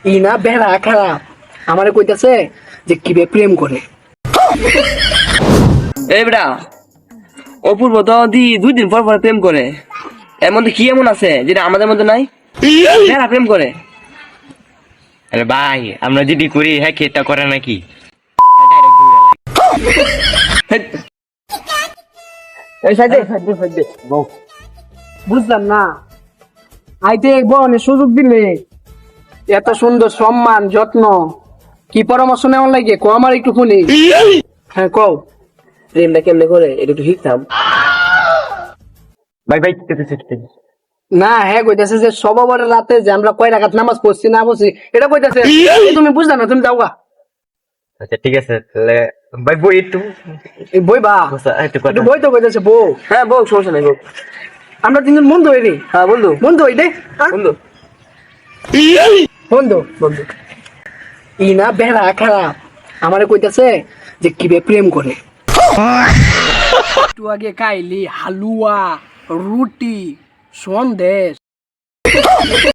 ই না বেড়া খারাপ আমারে কইতাছে যে কিভাবে প্রেম করে। এই বেটা অপূর্ব তো 2 দিন পর পর প্রেম করে, এর মধ্যে কি এমন আছে যেটা আমাদের মধ্যে নাই? বেটা প্রেম করে। আরে ভাই আমরা যদি করি হ্যাঁ খেতা করে নাকি? হেৎ। এই সাইডে বুঝলাম না, আইতে বোন সুযোগ দিলে এত সুন্দর সম্মান যত্ন কি পরামর্শ নেওয়ার লাগে কো আমার একটু শুনি। হ্যাঁ কও। প্রেমটা কেমনে করে এটা একটু শিখতাম। ভাই ভাই না হ্যাঁ কইতাছে যে সবার রাতে যে আমরা কয় রাকাত নামাজ পড়ছি না পড়ছি এটা কইতাছে। তুমি বুঝলা না, তুমি যাওগা। আচ্ছা ঠিক আছে তাহলে ভাই বই একটু এই বই বা একটু একটু বই তো কইতাছে বউ। হ্যাঁ বউ, সমস্যা নাই বউ। আমরা তিনজন বন্ধু হই রে। হ্যাঁ বন্ধু বন্ধু হই দে বন্ধু বন্ধু। বন্ধু। ই না বেড়া খারাপ আমারে কইতাছে যে কিভাবে প্রেম করে। একটু আগে খাইলি হালুয়া রুটি সন্দেশ।